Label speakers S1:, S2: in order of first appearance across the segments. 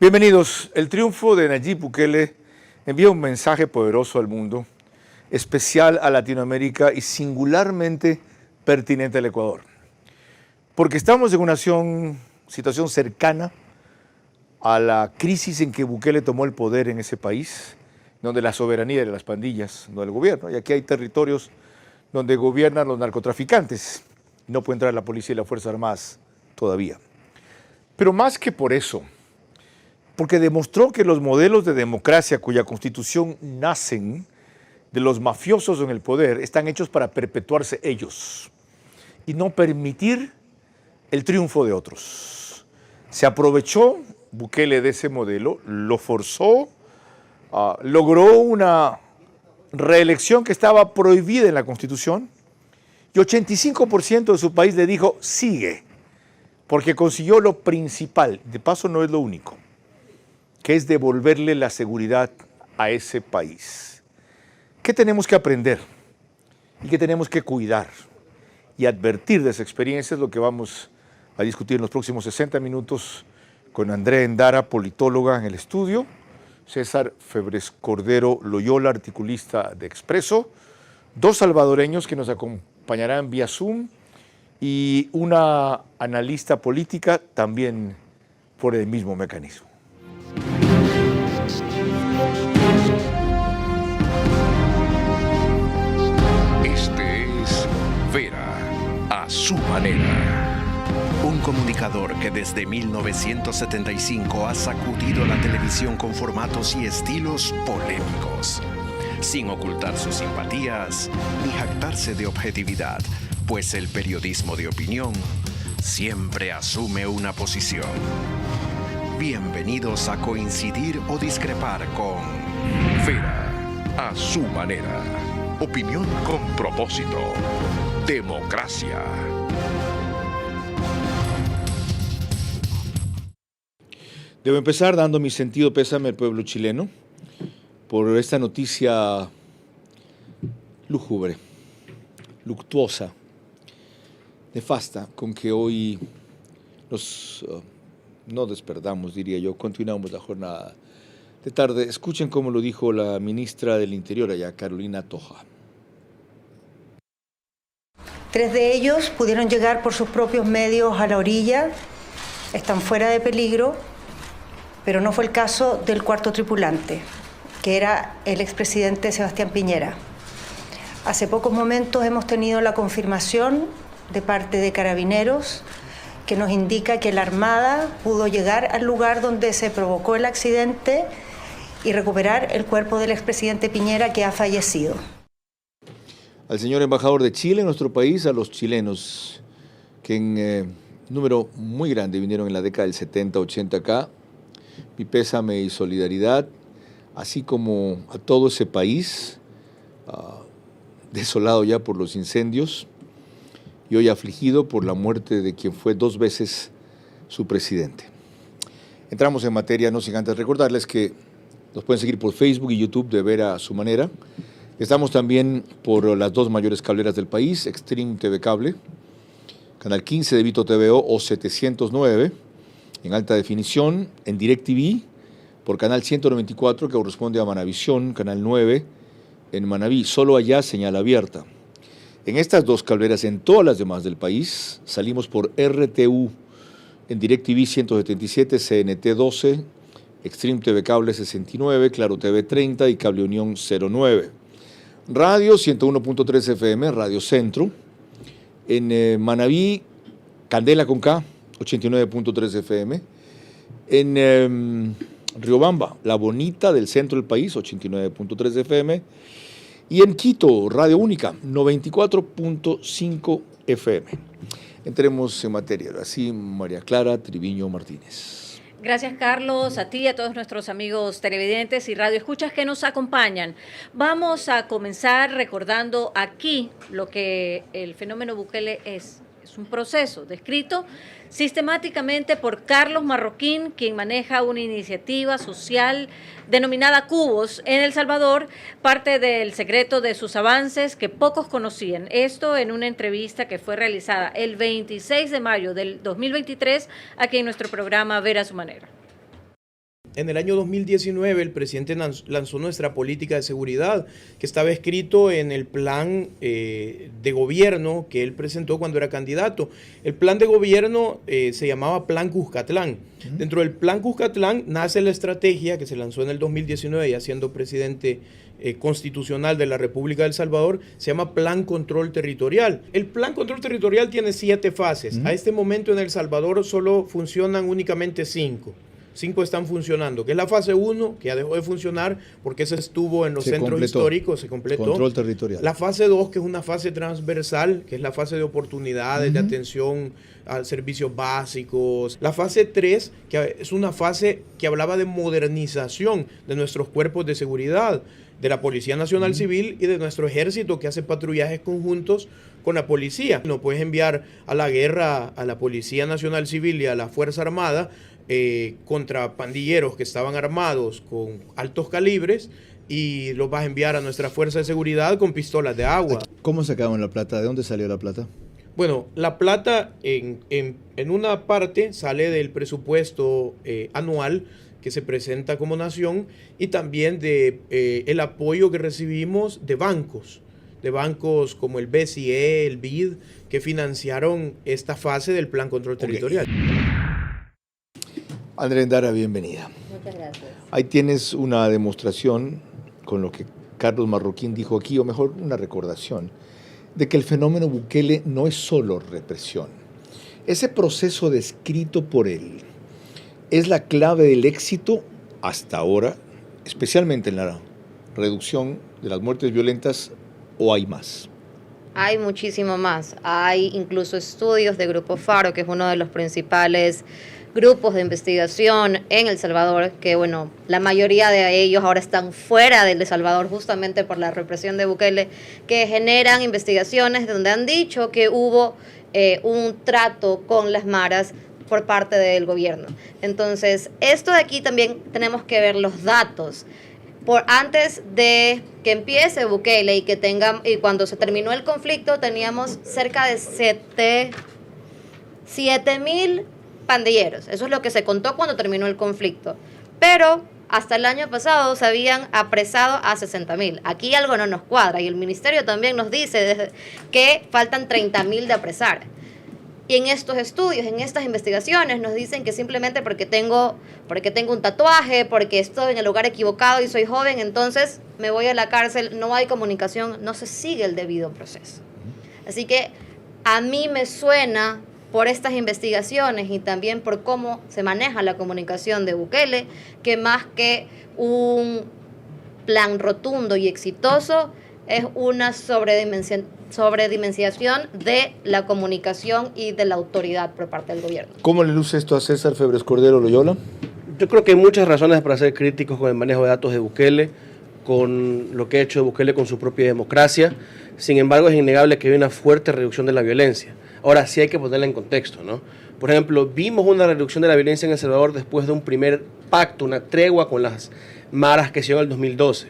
S1: Bienvenidos. El triunfo de Nayib Bukele envía un mensaje poderoso al mundo, especial a Latinoamérica y singularmente pertinente al Ecuador. Porque estamos en una situación cercana a la crisis en que Bukele tomó el poder en ese país, donde la soberanía de las pandillas, no del gobierno. Y aquí hay territorios donde gobiernan los narcotraficantes. No puede entrar la policía y las Fuerzas Armadas todavía. Pero más que por eso, porque demostró que los modelos de democracia cuya constitución nacen de los mafiosos en el poder están hechos para perpetuarse ellos y no permitir el triunfo de otros. Se aprovechó Bukele de ese modelo, lo forzó, logró una reelección que estaba prohibida en la Constitución y 85% de su país le dijo sigue, porque consiguió lo principal, de paso no es lo único, que es devolverle la seguridad a ese país. ¿Qué tenemos que aprender? ¿Y qué tenemos que cuidar? Y advertir de esa experiencia es lo que vamos a discutir en los próximos 60 minutos con Andrea Endara, politóloga en el estudio, César Febres Cordero Loyola, articulista de Expreso, dos salvadoreños que nos acompañarán vía Zoom y una analista política también por el mismo mecanismo.
S2: Este es Vera a su manera. Un comunicador que desde 1975 ha sacudido la televisión con formatos y estilos polémicos, sin ocultar sus simpatías ni jactarse de objetividad, pues el periodismo de opinión siempre asume una posición. Bienvenidos a coincidir o discrepar con Vera a su manera. Opinión con propósito. Democracia.
S1: Debo empezar dando mi sentido pésame al pueblo chileno por esta noticia lúgubre, luctuosa, nefasta, con que hoy no despertamos, diría yo, continuamos la jornada de tarde. Escuchen cómo lo dijo la ministra del Interior allá, Carolina Toja.
S3: 3 de ellos pudieron llegar por sus propios medios a la orilla, están fuera de peligro, pero no fue el caso del cuarto tripulante, que era el expresidente Sebastián Piñera. Hace pocos momentos hemos tenido la confirmación de parte de Carabineros que nos indica que la Armada pudo llegar al lugar donde se provocó el accidente y recuperar el cuerpo del expresidente Piñera, que ha fallecido.
S1: Al señor embajador de Chile en nuestro país, a los chilenos que en número muy grande vinieron en la década del 70, 80 acá, mi pésame y solidaridad, así como a todo ese país desolado ya por los incendios y hoy afligido por la muerte de quien fue 2 veces su presidente. Entramos en materia, no sin antes recordarles que nos pueden seguir por Facebook y YouTube de Vera a su manera. Estamos también por las 2 mayores cableras del país, Extreme TV Cable, Canal 15 de Vito TVO o 709, en alta definición, en DirecTV, por Canal 194, que corresponde a Manavisión, Canal 9, en Manaví, solo allá señal abierta. En estas 2 cableras, en todas las demás del país, salimos por RTU, en DirecTV 177, CNT 12, Extreme TV Cable 69, Claro TV 30 y Cable Unión 09. Radio 101.3 FM, Radio Centro. En Manaví, Candela con K, 89.3 FM. En Riobamba, La Bonita del centro del país, 89.3 FM. Y en Quito, Radio Única, 94.5 FM. Entremos en materia. Así, María Clara Triviño Martínez.
S4: Gracias, Carlos, a ti y a todos nuestros amigos televidentes y radioescuchas que nos acompañan. Vamos a comenzar recordando aquí lo que el fenómeno Bukele es. Es un proceso descrito sistemáticamente por Carlos Marroquín, quien maneja una iniciativa social denominada Cubos en El Salvador, parte del secreto de sus avances que pocos conocían. Esto en una entrevista que fue realizada el 26 de mayo del 2023 aquí en nuestro programa Vera a su manera.
S5: En el año 2019 el presidente lanzó nuestra política de seguridad, que estaba escrito en el plan de gobierno que él presentó cuando era candidato. El plan de gobierno se llamaba Plan Cuscatlán. Dentro del Plan Cuscatlán nace la estrategia que se lanzó en el 2019, ya siendo presidente constitucional de la República de El Salvador, se llama Plan Control Territorial. El Plan Control Territorial tiene 7 fases. A este momento en El Salvador solo funcionan únicamente 5. 5 están funcionando, que es la fase 1, que ya dejó de funcionar porque ese estuvo en los centros históricos, se completó.
S1: Control territorial.
S5: La fase 2, que es una fase transversal, que es la fase de oportunidades, de atención a servicios básicos. La fase 3, que es una fase que hablaba de modernización de nuestros cuerpos de seguridad, de la Policía Nacional Civil y de nuestro ejército, que hace patrullajes conjuntos con la policía. No puedes enviar a la guerra a la Policía Nacional Civil y a la Fuerza Armada contra pandilleros que estaban armados con altos calibres, y los vas a enviar a nuestra fuerza de seguridad con pistolas de agua.
S1: ¿Cómo sacaban la plata? ¿De dónde salió la plata?
S5: Bueno, la plata en una parte sale del presupuesto anual que se presenta como nación, y también de el apoyo que recibimos de bancos como el BCE, el BID, que financiaron esta fase del Plan Control Territorial.
S1: Andrea Endara, bienvenida.
S4: Muchas gracias.
S1: Ahí tienes una demostración con lo que Carlos Marroquín dijo aquí, o mejor, una recordación, de que el fenómeno Bukele no es solo represión. Ese proceso descrito por él es la clave del éxito hasta ahora, especialmente en la reducción de las muertes violentas, ¿o hay más?
S6: Hay muchísimo más. Hay incluso estudios de Grupo Faro, que es uno de los principales grupos de investigación en El Salvador, que bueno, la mayoría de ellos ahora están fuera de El Salvador justamente por la represión de Bukele, que generan investigaciones donde han dicho que hubo un trato con las maras por parte del gobierno. Entonces, esto de aquí también tenemos que ver los datos. Antes de que empiece Bukele y cuando se terminó el conflicto, teníamos cerca de 7,000 pandilleros. Eso es lo que se contó cuando terminó el conflicto. Pero hasta el año pasado se habían apresado a 60,000. Aquí algo no nos cuadra, y el ministerio también nos dice que faltan 30,000 de apresar. Y en estos estudios, en estas investigaciones, nos dicen que simplemente porque tengo un tatuaje, porque estoy en el lugar equivocado y soy joven, entonces me voy a la cárcel, no hay comunicación, no se sigue el debido proceso. Así que a mí me suena, por estas investigaciones y también por cómo se maneja la comunicación de Bukele, que más que un plan rotundo y exitoso, es una sobredimensión de la comunicación y de la autoridad por parte del gobierno.
S1: ¿Cómo le luce esto a César Febres Cordero Loyola?
S7: Yo creo que hay muchas razones para ser críticos con el manejo de datos de Bukele, con lo que ha hecho Bukele con su propia democracia. Sin embargo, es innegable que hay una fuerte reducción de la violencia. Ahora sí hay que ponerla en contexto, ¿no? Por ejemplo, vimos una reducción de la violencia en El Salvador después de un primer pacto, una tregua con las maras que se dio en el 2012.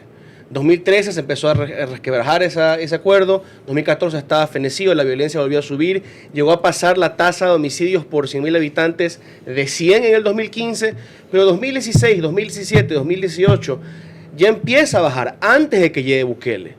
S7: 2013 se empezó a resquebrajar ese acuerdo, 2014 estaba fenecido, la violencia volvió a subir, llegó a pasar la tasa de homicidios por 100,000 habitantes de 100 en el 2015, pero 2016, 2017, 2018 ya empieza a bajar antes de que llegue Bukele,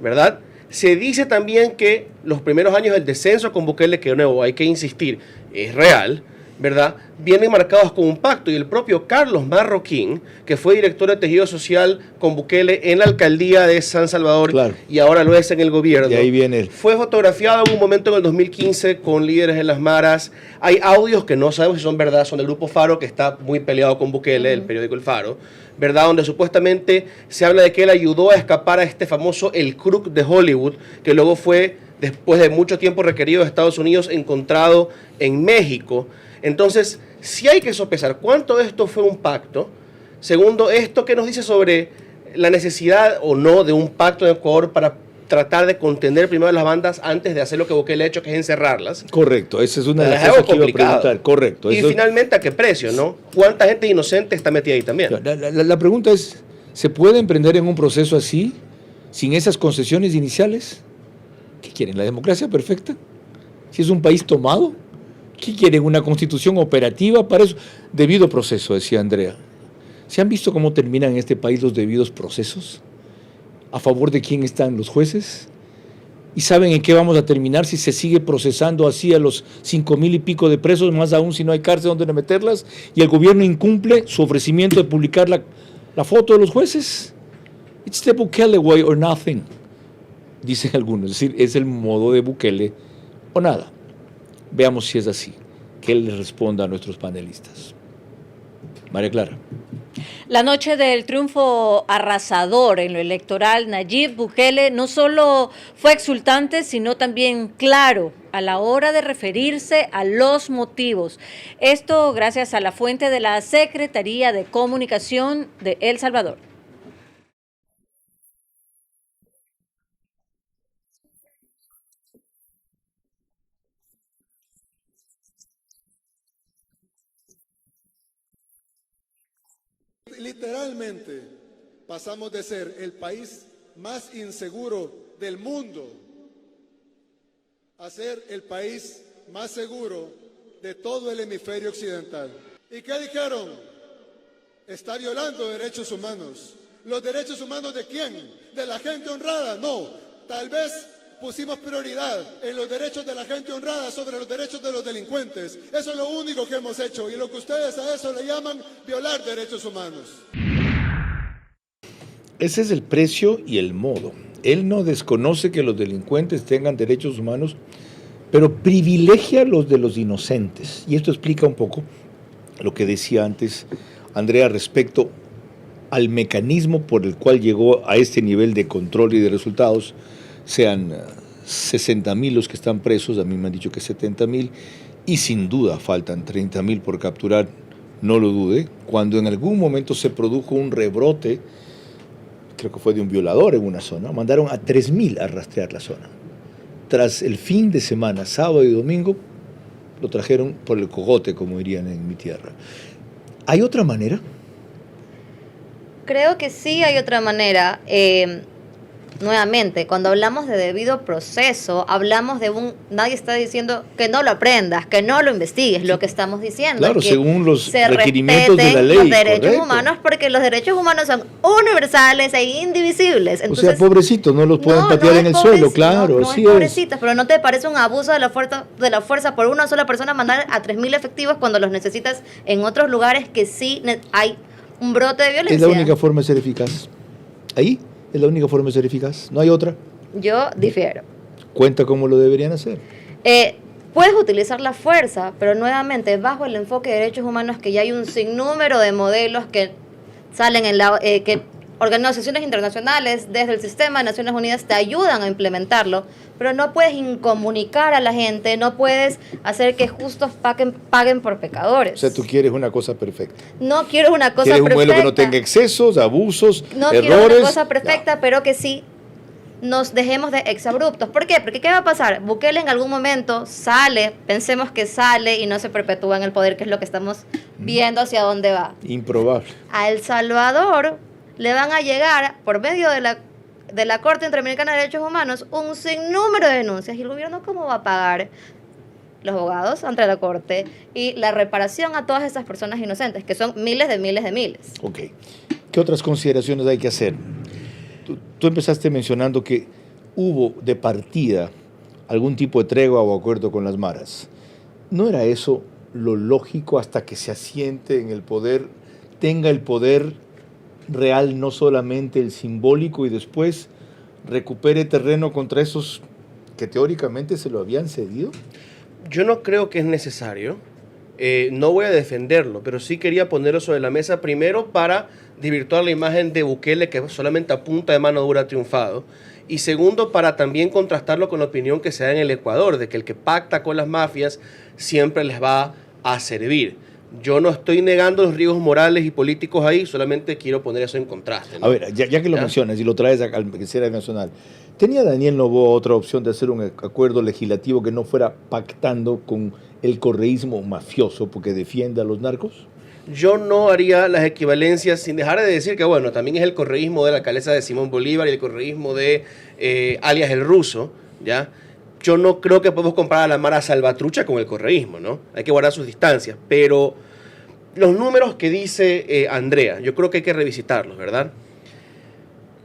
S7: ¿verdad? Se dice también que los primeros años del descenso con Bukele, que de nuevo hay que insistir, es real, ¿verdad? Vienen marcados con un pacto, y el propio Carlos Marroquín, que fue director de Tejido Social con Bukele en la alcaldía de San Salvador, claro, y ahora lo es en el gobierno.
S1: Y ahí viene él.
S7: Fue fotografiado en un momento en el 2015 con líderes de las maras. Hay audios que no sabemos si son verdad, son del Grupo Faro, que está muy peleado con Bukele, el periódico El Faro, ¿verdad? Donde supuestamente se habla de que él ayudó a escapar a este famoso El Crook de Hollywood, que luego fue, después de mucho tiempo requerido de Estados Unidos, encontrado en México. Entonces, sí hay que sopesar cuánto de esto fue un pacto. Segundo, esto que nos dice sobre la necesidad o no de un pacto en Ecuador para tratar de contener primero las bandas antes de hacer lo que Bukele ha hecho, que es encerrarlas.
S1: Correcto, esa es una de las cosas que iba a preguntar. Correcto.
S7: Y finalmente, ¿a qué precio, no? ¿Cuánta gente inocente está metida ahí también?
S1: La pregunta es, ¿se puede emprender en un proceso así, sin esas concesiones iniciales? ¿Qué quieren? ¿La democracia perfecta? ¿Si es un país tomado? ¿Qué quieren? ¿Una constitución operativa para eso? Debido proceso, decía Andrea. ¿Se han visto cómo terminan en este país los debidos procesos? ¿A favor de quién están los jueces? ¿Y saben en qué vamos a terminar si se sigue procesando así a los 5,000 y pico de presos, más aún si no hay cárcel donde meterlas, y el gobierno incumple su ofrecimiento de publicar la foto de los jueces? It's the Bukele way or nothing, dicen algunos. Es decir, es el modo de Bukele o nada. Veamos si es así. Que él les responda a nuestros panelistas. María Clara.
S4: La noche del triunfo arrasador en lo electoral, Nayib Bukele no solo fue exultante, sino también claro a la hora de referirse a los motivos. Esto gracias a la fuente de la Secretaría de Comunicación de El Salvador.
S8: Literalmente pasamos de ser el país más inseguro del mundo a ser el país más seguro de todo el hemisferio occidental. ¿Y qué dijeron? Está violando derechos humanos. ¿Los derechos humanos de quién? ¿De la gente honrada? No. Tal vez pusimos prioridad en los derechos de la gente honrada sobre los derechos de los delincuentes. Eso es lo único que hemos hecho, y lo que ustedes a eso le llaman violar derechos humanos.
S1: Ese es el precio y el modo. Él no desconoce que los delincuentes tengan derechos humanos, pero privilegia los de los inocentes. Y esto explica un poco lo que decía antes Andrea respecto al mecanismo por el cual llegó a este nivel de control y de resultados. Sean 60,000 los que están presos, a mí me han dicho que 70,000, y sin duda faltan 30,000 por capturar, no lo dude. Cuando en algún momento se produjo un rebrote, creo que fue de un violador en una zona, mandaron a 3,000 a rastrear la zona. Tras el fin de semana, sábado y domingo, lo trajeron por el cogote, como dirían en mi tierra. ¿Hay otra manera?
S6: Creo que sí hay otra manera. Nuevamente, cuando hablamos de debido proceso, hablamos de nadie está diciendo que no lo aprendas, que no lo investigues, lo que estamos diciendo.
S1: Claro,
S6: que
S1: según los
S6: se
S1: requerimientos de la ley.
S6: Los derechos
S1: correcto.
S6: humanos, porque los derechos humanos son universales e indivisibles. Entonces,
S1: o sea, pobrecitos, no los pueden patear en el suelo, claro,
S6: no
S1: así
S6: es pobrecitos, pero ¿no te parece un abuso de la fuerza por una sola persona mandar a 3,000 efectivos cuando los necesitas en otros lugares que sí hay un brote de violencia?
S1: Es la única forma de ser eficaz. Ahí es la única forma de ser eficaz, no hay otra.
S6: Yo difiero.
S1: Cuenta cómo lo deberían hacer.
S6: Puedes utilizar la fuerza, pero nuevamente bajo el enfoque de derechos humanos, que ya hay un sinnúmero de modelos que salen que organizaciones internacionales desde el sistema de Naciones Unidas te ayudan a implementarlo, pero no puedes incomunicar a la gente, no puedes hacer que justos paguen por pecadores.
S1: O sea, tú quieres una cosa perfecta.
S6: No quiero una cosa
S1: quieres
S6: perfecta.
S1: Un modelo que no tenga excesos, abusos,
S6: no
S1: errores.
S6: Quiero una cosa perfecta, pero que sí nos dejemos de exabruptos. ¿Por qué? Porque ¿qué va a pasar? Bukele en algún momento sale, pensemos que sale y no se perpetúa en el poder, que es lo que estamos viendo hacia dónde va.
S1: Improbable.
S6: A El Salvador le van a llegar, por medio de la Corte Interamericana de Derechos Humanos, un sinnúmero de denuncias. ¿Y el gobierno cómo va a pagar? Los abogados ante la Corte y la reparación a todas esas personas inocentes, que son miles de miles de miles.
S1: Ok. ¿Qué otras consideraciones hay que hacer? Tú empezaste mencionando que hubo de partida algún tipo de tregua o acuerdo con las maras. ¿No era eso lo lógico hasta que se asiente en el poder, tenga el poder real, no solamente el simbólico, y después recupere terreno contra esos que teóricamente se lo habían cedido?
S7: Yo no creo que es necesario. No voy a defenderlo, pero sí quería ponerlo sobre la mesa, primero para desvirtuar la imagen de Bukele, que solamente a punta de mano dura ha triunfado, y segundo, para también contrastarlo con la opinión que se da en el Ecuador, de que el que pacta con las mafias siempre les va a servir. Yo no estoy negando los riesgos morales y políticos ahí, solamente quiero poner eso en contraste, ¿no?
S1: A ver, ya que lo mencionas y lo traes al Ministerio Nacional, ¿tenía Daniel Noboa otra opción de hacer un acuerdo legislativo que no fuera pactando con el correísmo mafioso porque defiende a los narcos?
S7: Yo no haría las equivalencias, sin dejar de decir que, bueno, también es el correísmo de la alcaldesa de Simón Bolívar y el correísmo de alias el Ruso, ¿ya? Yo no creo que podemos comparar a la Mara Salvatrucha con el correísmo, ¿no? Hay que guardar sus distancias, pero los números que dice Andrea, yo creo que hay que revisitarlos, ¿verdad?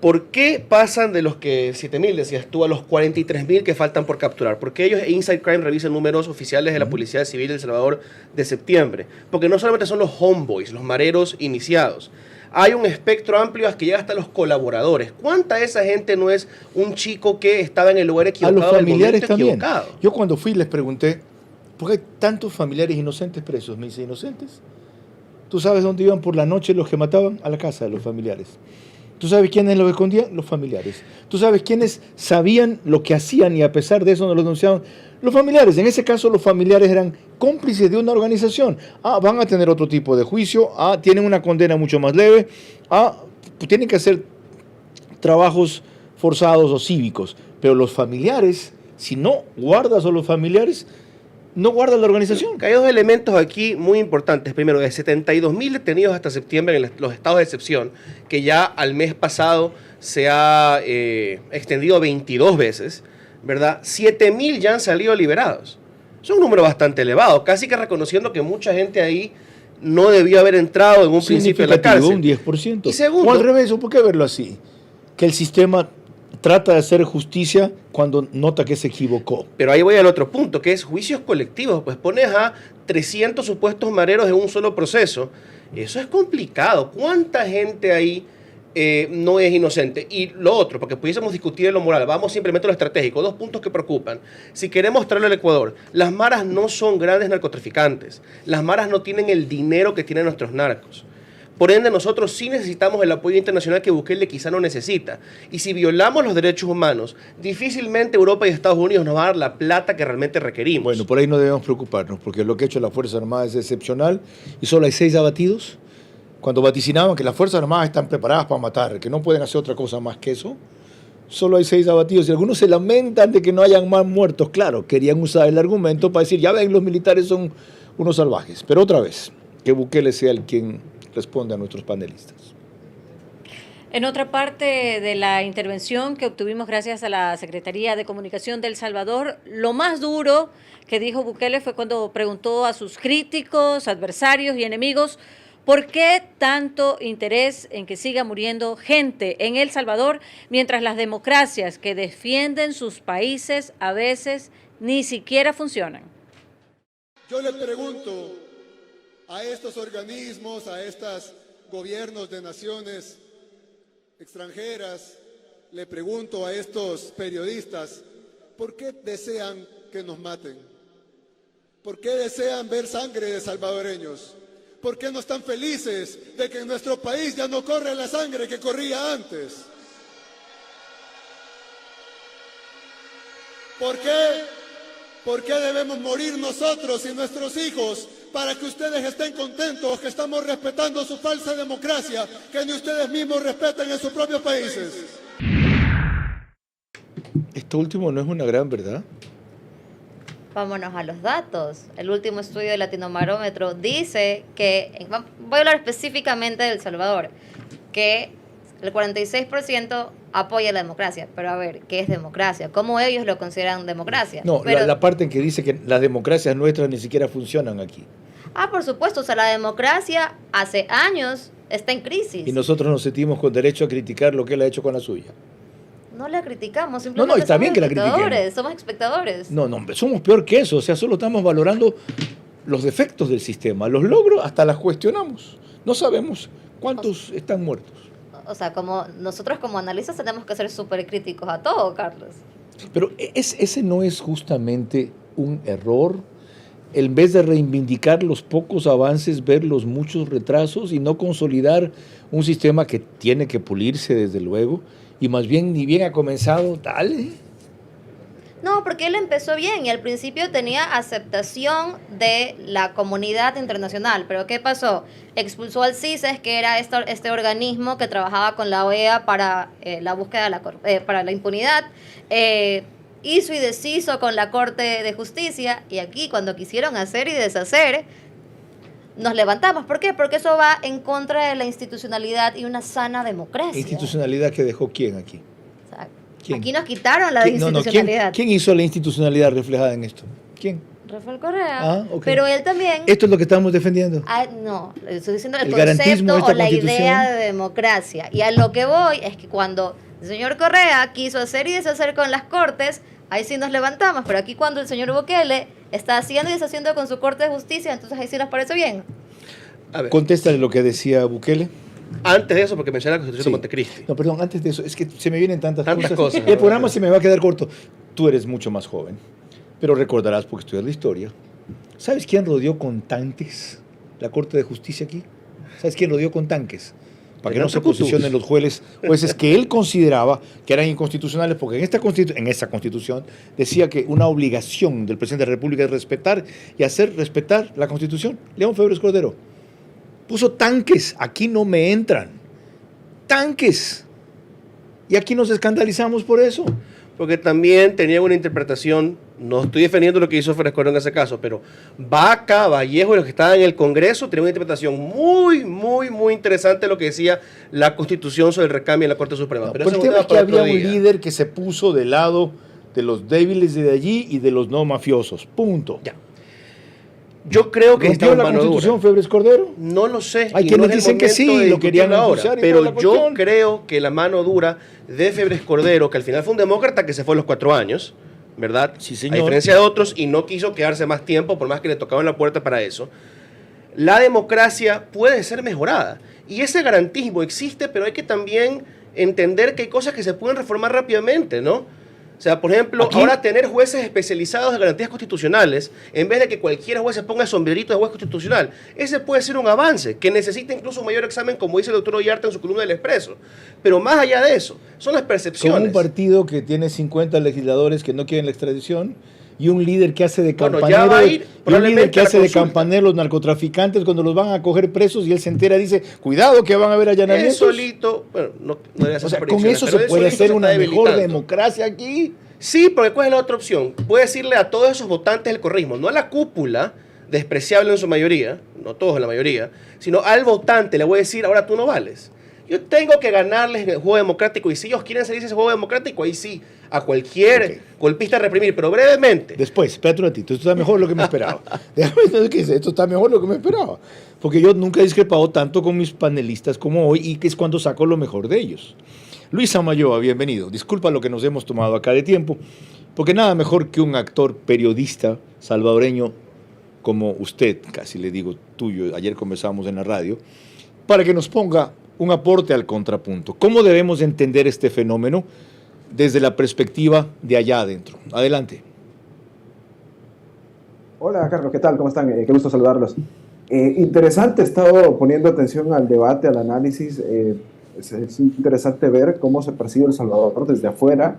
S7: ¿Por qué pasan de los que 7.000, decías tú, a los 43.000 que faltan por capturar? Porque ellos, Inside Crime, revisan números oficiales de la Policía Civil de El Salvador de septiembre. Porque no solamente son los homeboys, los mareros iniciados. Hay un espectro amplio que llega hasta los colaboradores. ¿Cuánta de esa gente no es un chico que estaba en el lugar equivocado?
S1: A los familiares también.
S7: Equivocado?
S1: Yo cuando fui les pregunté, ¿por qué hay tantos familiares inocentes presos? Me dice, ¿inocentes? ¿Tú sabes dónde iban por la noche los que mataban? A la casa de los familiares. ¿Tú sabes quiénes los escondían? Los familiares. ¿Tú sabes quiénes sabían lo que hacían y a pesar de eso no lo denunciaban? Los familiares. En ese caso los familiares eran cómplices de una organización. Van a tener otro tipo de juicio. Tienen una condena mucho más leve. Tienen que hacer trabajos forzados o cívicos. Pero los familiares, si no guardas a los familiares, no guarda la organización.
S7: Hay dos elementos aquí muy importantes. Primero, de 72.000 detenidos hasta septiembre en los estados de excepción, que ya al mes pasado se ha extendido 22 veces, ¿verdad? 7.000 ya han salido liberados. Es un número bastante elevado, casi que reconociendo que mucha gente ahí no debió haber entrado en un principio de la cárcel.
S1: Un 10%.
S7: Y segundo,
S1: o al revés, ¿por qué verlo así? Que el sistema trata de hacer justicia cuando nota que se equivocó.
S7: Pero ahí voy al otro punto, que es juicios colectivos. Pues pones a 300 supuestos mareros en un solo proceso. Eso es complicado. ¿Cuánta gente ahí no es inocente? Y lo otro, porque pudiésemos discutir en lo moral, vamos simplemente a lo estratégico. Dos puntos que preocupan. Si queremos traerlo al Ecuador, las maras no son grandes narcotraficantes. Las maras no tienen el dinero que tienen nuestros narcos. Por ende, nosotros sí necesitamos el apoyo internacional que Bukele quizá no necesita. Y si violamos los derechos humanos, difícilmente Europa y Estados Unidos nos va a dar la plata que realmente requerimos.
S1: Bueno, por ahí no debemos preocuparnos, porque lo que ha hecho la Fuerza Armada es excepcional y solo hay 6 abatidos. Cuando vaticinaban que las Fuerzas Armadas están preparadas para matar, que no pueden hacer otra cosa más que eso, solo hay 6 abatidos y algunos se lamentan de que no hayan más muertos. Claro, querían usar el argumento para decir, ya ven, los militares son unos salvajes. Pero otra vez, que Bukele sea el quien responde a nuestros panelistas.
S4: En otra parte de la intervención que obtuvimos gracias a la Secretaría de Comunicación de El Salvador, lo más duro que dijo Bukele fue cuando preguntó a sus críticos, adversarios y enemigos por qué tanto interés en que siga muriendo gente en El Salvador mientras las democracias que defienden sus países a veces ni siquiera funcionan.
S8: Yo le pregunto a estos organismos, a estos gobiernos de naciones extranjeras, le pregunto a estos periodistas, ¿por qué desean que nos maten? ¿Por qué desean ver sangre de salvadoreños? ¿Por qué no están felices de que en nuestro país ya no corre la sangre que corría antes? ¿Por qué debemos morir nosotros y nuestros hijos para que ustedes estén contentos, que estamos respetando su falsa democracia, que ni ustedes mismos respetan en sus propios países?
S1: Esto último no es una gran verdad.
S6: Vámonos a los datos. El último estudio de Latinobarómetro dice que, voy a hablar específicamente de El Salvador, que el 46% apoya la democracia. Pero a ver, ¿qué es democracia? ¿Cómo ellos lo consideran democracia?
S1: No,
S6: pero,
S1: la parte en que dice que las democracias nuestras ni siquiera funcionan aquí.
S6: Por supuesto, o sea, la democracia hace años está en crisis.
S1: Y nosotros nos sentimos con derecho a criticar lo que él ha hecho con la suya.
S6: No la criticamos, simplemente
S1: No, está bien que la critiquemos.
S6: Somos espectadores.
S1: No, somos peor que eso. O sea, solo estamos valorando los defectos del sistema. Los logros hasta las cuestionamos. No sabemos cuántos están muertos.
S6: O sea, como nosotros como analistas tenemos que ser súper críticos a todo, Carlos.
S1: Pero ese no es justamente un error. En vez de reivindicar los pocos avances, ver los muchos retrasos y no consolidar un sistema que tiene que pulirse desde luego, y más bien ni bien ha comenzado, dale.
S6: No, porque él empezó bien y al principio tenía aceptación de la comunidad internacional. Pero ¿qué pasó? Expulsó al CISES, que era este organismo que trabajaba con la OEA para la búsqueda para la impunidad. Hizo y deshizo con la Corte de Justicia. Y aquí, cuando quisieron hacer y deshacer, nos levantamos. ¿Por qué? Porque eso va en contra de la institucionalidad y una sana democracia.
S1: ¿Institucionalidad que dejó quién aquí?
S6: Exacto.
S1: ¿Quién?
S6: Aquí nos quitaron la institucionalidad.
S1: ¿Quién hizo la institucionalidad reflejada en esto? ¿Quién?
S6: Rafael Correa.
S1: Ah, ok.
S6: Pero él también...
S1: Esto es lo que estamos defendiendo.
S6: No, estoy diciendo el
S1: garantismo de
S6: concepto
S1: esta
S6: o la
S1: Constitución.
S6: idea de democracia. Y a lo que voy es que cuando el señor Correa quiso hacer y deshacer con las cortes, ahí sí nos levantamos. Pero aquí cuando el señor Bukele está haciendo y deshaciendo con su corte de justicia, entonces ahí sí nos parece bien.
S7: A ver,
S1: Contéstale lo que decía Bukele.
S7: antes de eso, porque mencioné la Constitución
S1: Sí.
S7: de Montecristi.
S1: No, perdón, antes de eso, es que se me vienen tantas
S7: Tantas
S1: cosas.
S7: cosas,
S1: El
S7: ¿no?
S1: programa se me va a quedar corto. Tú eres mucho más joven, pero recordarás, porque estudias la historia. ¿Sabes quién rodeó con tanques la Corte de Justicia aquí? ¿Sabes quién rodeó con tanques? Para que no se posicionen los jueces que él consideraba que eran inconstitucionales, porque en esa Constitución decía que una obligación del presidente de la República es respetar y hacer respetar la Constitución. León Febres Cordero puso tanques, aquí no me entran. Tanques. Y aquí nos escandalizamos por eso.
S7: Porque también tenía una interpretación, no estoy defendiendo lo que hizo Febres Cordero en ese caso, pero Vaca, Vallejo y los que estaban en el Congreso tenían una interpretación muy interesante de lo que decía la Constitución sobre el recambio en la Corte Suprema.
S1: No,
S7: pero
S1: pero
S7: eso
S1: el
S7: es un
S1: tema
S7: tema
S1: es que
S7: para
S1: había
S7: otro
S1: un
S7: día.
S1: líder que se puso del lado de los débiles de allí y de los no mafiosos. Punto.
S7: Ya. Yo creo que
S1: ¿Rompió
S7: está
S1: la
S7: mano
S1: Constitución
S7: dura.
S1: Febres Cordero?
S7: No lo sé.
S1: Hay
S7: y
S1: quienes
S7: no es
S1: dicen
S7: el
S1: que sí,
S7: momento de
S1: lo querían
S7: discutirlo ahora.
S1: enjuiciar y toda la
S7: Pero yo
S1: cuestión.
S7: creo que la mano dura de Febres Cordero, que al final fue un demócrata que se fue a los 4 años, ¿verdad?
S1: Sí, señor.
S7: A diferencia de otros, y no quiso quedarse más tiempo, por más que le tocaban la puerta para eso. La democracia puede ser mejorada. Y ese garantismo existe, pero hay que también entender que hay cosas que se pueden reformar rápidamente, ¿no? O sea, por ejemplo,
S1: Aquí-
S7: ahora tener jueces especializados en garantías constitucionales, en vez de que cualquier juez se ponga el sombrerito de juez constitucional, ese puede ser un avance, que necesita incluso un mayor examen, como dice el doctor Ollarte en su columna del Expreso. Pero más allá de eso, son las
S1: Con
S7: percepciones.
S1: un partido que tiene 50 legisladores que no quieren la extradición y un líder que hace de
S7: Bueno,
S1: campanero,
S7: ya va a ir
S1: y un líder
S7: probablemente
S1: que
S7: a la
S1: hace de
S7: consulta.
S1: campanero los narcotraficantes cuando los van a coger presos y él se entera y dice, cuidado que van a haber
S7: Él
S1: allanamientos.
S7: solito, bueno, no debería hacer
S1: O sea, con
S7: predicciones,
S1: eso
S7: pero
S1: se
S7: él
S1: puede
S7: solito
S1: hacer
S7: se
S1: una
S7: está
S1: mejor
S7: debilitando.
S1: democracia aquí.
S7: Sí, porque ¿cuál es la otra opción? Puede decirle a todos esos votantes del correísmo, no a la cúpula, despreciable en su mayoría, no todos en la mayoría, sino al votante le voy a decir, ahora tú no vales. Yo tengo que ganarles en el juego democrático y si ellos quieren salirse de ese juego democrático, ahí sí, a cualquier
S1: Ok.
S7: golpista reprimir, pero brevemente.
S1: Después, espérate un ratito, esto está mejor de lo que me esperaba. Déjame decir que esto está mejor de lo que me esperaba. Porque yo nunca he discrepado tanto con mis panelistas como hoy y que es cuando saco lo mejor de ellos. Luis Amayoa, bienvenido. Disculpa lo que nos hemos tomado acá de tiempo, porque nada mejor que un actor periodista salvadoreño como usted, casi le digo tuyo, ayer conversábamos en la radio, para que nos ponga un aporte al contrapunto. ¿Cómo debemos entender este fenómeno desde la perspectiva de allá adentro? Adelante.
S9: Hola Carlos, ¿qué tal? ¿Cómo están? Qué gusto saludarlos. Interesante, he estado poniendo atención al debate, al análisis. Es interesante ver cómo se percibe El Salvador desde afuera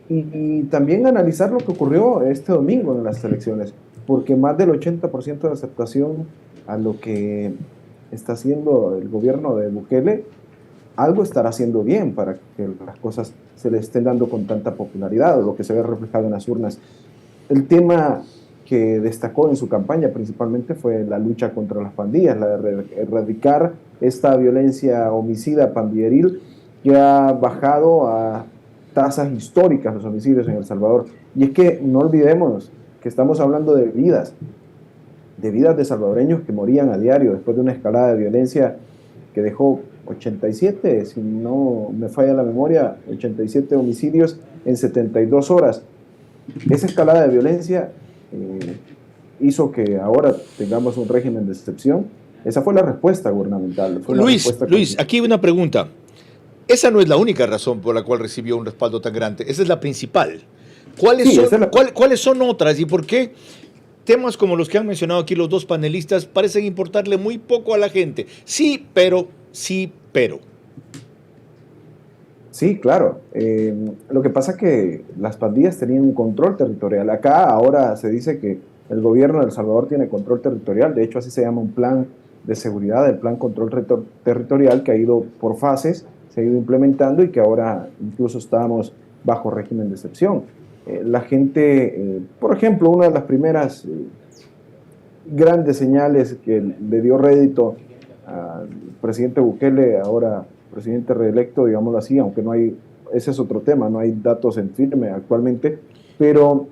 S9: y también analizar lo que ocurrió este domingo en las elecciones, porque más del 80% de aceptación a lo que está haciendo el gobierno de Bukele, algo estará haciendo bien para que las cosas se le estén dando con tanta popularidad, lo que se ve reflejado en las urnas. El tema que destacó en su campaña principalmente fue la lucha contra las pandillas, la de erradicar esta violencia homicida pandilleril que ha bajado a tasas históricas los homicidios en El Salvador. Y es que no olvidemos que estamos hablando de vidas de salvadoreños que morían a diario después de una escalada de violencia que dejó 87, si no me falla la memoria, 87 homicidios en 72 horas. Esa escalada de violencia hizo que ahora tengamos un régimen de excepción. Esa fue la respuesta gubernamental. Fue la respuesta
S1: Luis, aquí hay una pregunta. Esa no es la única razón por la cual recibió un respaldo tan grande. Esa es la principal. ¿Cuáles son otras y por qué temas como los que han mencionado aquí los dos panelistas parecen importarle muy poco a la gente? Sí, pero.
S9: Sí, claro. Lo que pasa es que las pandillas tenían un control territorial. Acá ahora se dice que el gobierno de El Salvador tiene control territorial. De hecho, así se llama un plan de seguridad, el plan control territorial, que ha ido por fases, se ha ido implementando y que ahora incluso estamos bajo régimen de excepción. La gente, por ejemplo, una de las primeras grandes señales que le dio rédito al presidente Bukele, ahora presidente reelecto, digámoslo así, aunque no hay, ese es otro tema, no hay datos en firme actualmente, pero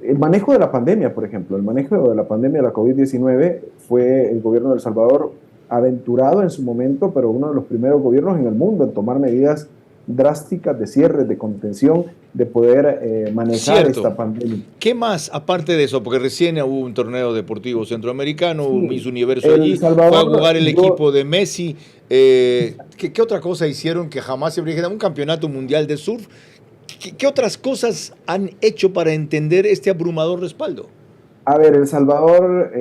S9: El manejo de la pandemia, por ejemplo, el manejo de la pandemia de la COVID-19 fue el gobierno de El Salvador aventurado en su momento, pero uno de los primeros gobiernos en el mundo en tomar medidas drásticas de cierre, de contención, de poder manejar esta pandemia.
S1: ¿Qué más, aparte de eso? Porque recién hubo un torneo deportivo centroamericano, hubo Miss Universo
S9: El
S1: allí,
S9: Salvador,
S1: fue a jugar el equipo de Messi. ¿Qué otra cosa hicieron que jamás se habría? Un campeonato mundial de surf. ¿Qué otras cosas han hecho para entender este abrumador respaldo?
S9: A ver, El Salvador,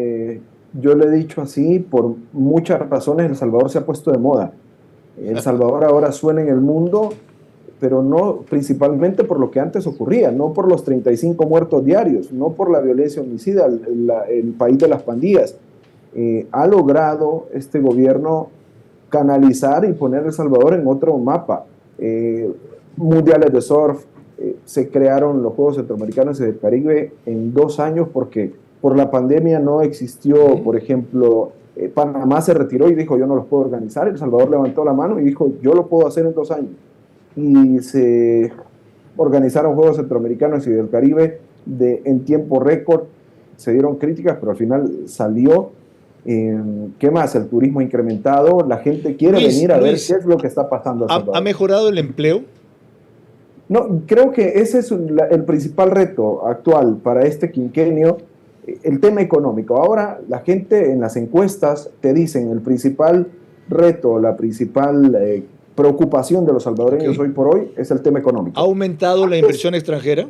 S9: yo le he dicho así, por muchas razones El Salvador se ha puesto de moda. El Salvador ahora suena en el mundo, pero no principalmente por lo que antes ocurría, no por los 35 muertos diarios, no por la violencia homicida, el país de las pandillas. Ha logrado este gobierno canalizar y poner El Salvador en otro mapa. Mundiales de surf, se crearon los Juegos Centroamericanos y del Caribe en 2 años porque por la pandemia no existió, por ejemplo, Panamá se retiró y dijo yo no los puedo organizar, El Salvador levantó la mano y dijo yo lo puedo hacer en 2 años. Y se organizaron Juegos Centroamericanos y del Caribe en tiempo récord, se dieron críticas, pero al final salió. ¿Qué más? El turismo incrementado, la gente quiere venir a ver qué es lo que está pasando.
S1: ¿Ha mejorado el empleo?
S9: No, creo que ese es el principal reto actual para este quinquenio, el tema económico. Ahora la gente en las encuestas te dicen el principal reto, la principal preocupación de los salvadoreños hoy por hoy es el tema económico.
S1: ¿Ha aumentado la inversión extranjera?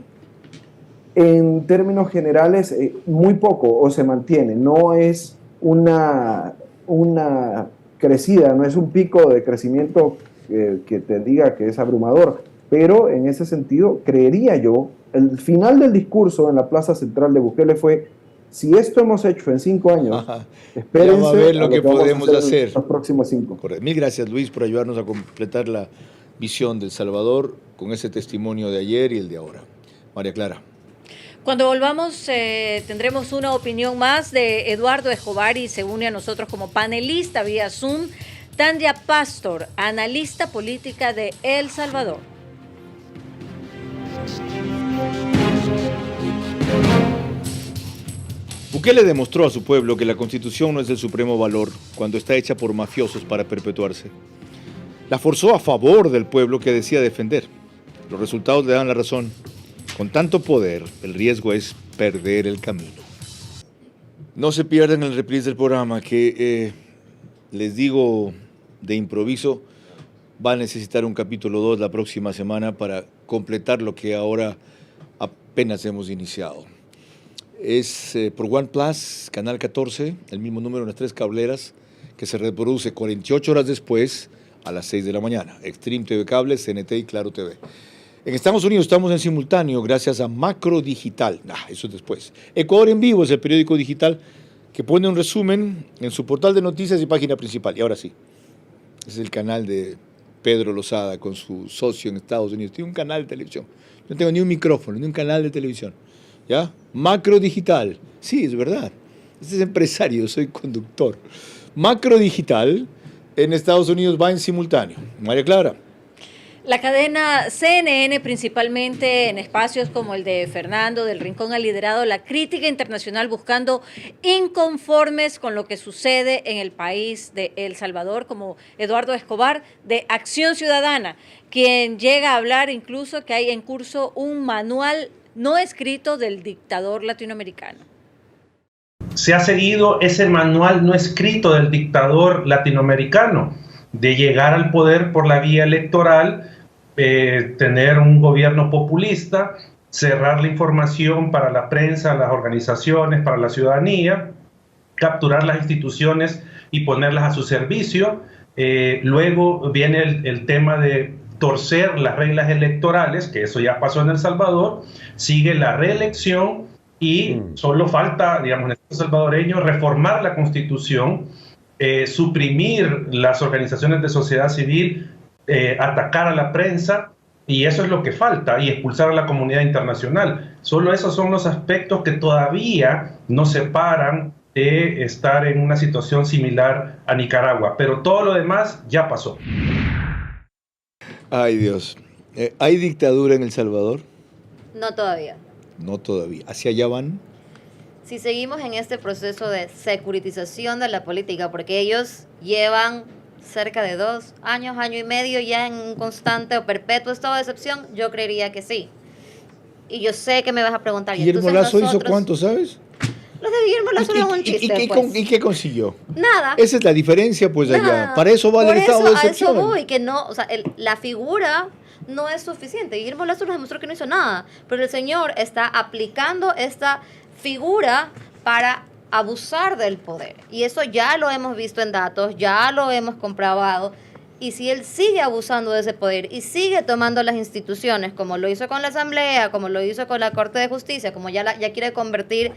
S9: En términos generales, muy poco o se mantiene. No es una crecida, no es un pico de crecimiento que te diga que es abrumador. Pero en ese sentido, creería yo, el final del discurso en la Plaza Central de Bukele fue, si esto hemos hecho en 5 años, espérense
S1: ya va a ver lo que podemos hacer
S9: en los próximos 5.
S1: Correcto. Mil gracias, Luis, por ayudarnos a completar la visión del Salvador con ese testimonio de ayer y el de ahora. María Clara.
S4: Cuando volvamos tendremos una opinión más de Eduardo Escobar y se une a nosotros como panelista vía Zoom, Tanya Pastor, analista política de El Salvador.
S1: Bukele demostró a su pueblo que la Constitución no es el supremo valor cuando está hecha por mafiosos para perpetuarse. La forzó a favor del pueblo que decía defender. Los resultados le dan la razón. Con tanto poder, el riesgo es perder el camino. No se pierdan el reprise del programa que, les digo de improviso, va a necesitar un capítulo 2 la próxima semana para completar lo que ahora apenas hemos iniciado. Es por One Plus, Canal 14, el mismo número en las 3 cableras, que se reproduce 48 horas después a las 6 de la mañana. Extreme TV Cable, CNT y Claro TV. En Estados Unidos estamos en simultáneo gracias a Macro Digital. Eso es después. Ecuador en Vivo es el periódico digital que pone un resumen en su portal de noticias y página principal. Y ahora sí, es el canal de Pedro Lozada con su socio en Estados Unidos. Tiene un canal de televisión. No tengo ni un micrófono, ni un canal de televisión. ¿Ya? Macro Digital. Sí, es verdad. Este es empresario, soy conductor. Macro Digital en Estados Unidos va en simultáneo. María Clara.
S4: La cadena CNN, principalmente en espacios como el de Fernando del Rincón, ha liderado la crítica internacional buscando inconformes con lo que sucede en el país de El Salvador, como Eduardo Escobar de Acción Ciudadana, quien llega a hablar incluso que hay en curso un manual no escrito del dictador latinoamericano.
S10: Se ha seguido ese manual no escrito del dictador latinoamericano, de llegar al poder por la vía electoral, tener un gobierno populista, cerrar la información para la prensa, las organizaciones, para la ciudadanía, capturar las instituciones y ponerlas a su servicio. Luego viene el tema de torcer las reglas electorales, que eso ya pasó en El Salvador, sigue la reelección y solo falta, digamos, en el Estado salvadoreño, reformar la Constitución, suprimir las organizaciones de sociedad civil, atacar a la prensa, y eso es lo que falta, y expulsar a la comunidad internacional. Solo esos son los aspectos que todavía nos separan de estar en una situación similar a Nicaragua, pero todo lo demás ya pasó.
S1: Ay, Dios. ¿Hay dictadura en El Salvador?
S6: No todavía.
S1: No todavía. ¿Hacia allá van?
S6: Si seguimos en este proceso de securitización de la política, porque ellos llevan cerca de 2 años, año y medio ya en un constante o perpetuo estado de excepción, yo creería que sí. Y yo sé que me vas a preguntar.
S1: ¿Guillermo Lazo hizo cuánto, sabes?
S6: Los de Guillermo Lazo eran un chiste.
S1: ¿Y qué consiguió?
S6: Nada.
S1: Esa es la diferencia, pues, allá. Para eso vale el estado de excepción.
S6: A eso voy, que no, o sea, la figura no es suficiente. Guillermo Lazo nos demostró que no hizo nada, pero el señor está aplicando esta figura para abusar del poder. Y eso ya lo hemos visto en datos, ya lo hemos comprobado. Y si él sigue abusando de ese poder y sigue tomando las instituciones, como lo hizo con la Asamblea, como lo hizo con la Corte de Justicia, como ya quiere convertir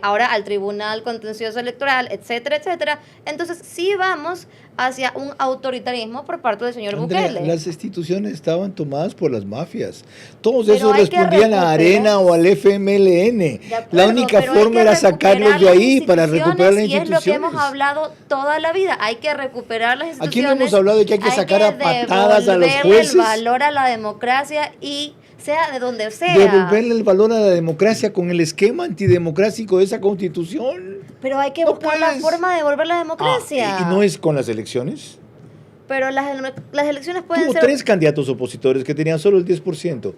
S6: ahora al Tribunal Contencioso Electoral, etcétera, etcétera, entonces sí vamos hacia un autoritarismo por parte del señor
S1: Andrea,
S6: Bukele.
S1: las instituciones estaban tomadas por las mafias. Todos esos respondían a Arena o al FMLN. La única forma era sacarlos de ahí para recuperar las instituciones.
S6: Y es lo que hemos hablado toda la vida. Hay que recuperar las instituciones.
S1: Aquí no hemos hablado de que hay que sacar a patadas a los jueces.
S6: El valor a la democracia y sea de donde sea.
S1: Devolverle el valor a la democracia con el esquema antidemocrático de esa constitución.
S6: Pero hay que buscar la forma de devolver la democracia.
S1: ¿Y no es con las elecciones?
S6: Pero las elecciones pueden
S1: Tuvo
S6: ser...
S1: 3 candidatos opositores que tenían solo el 10%.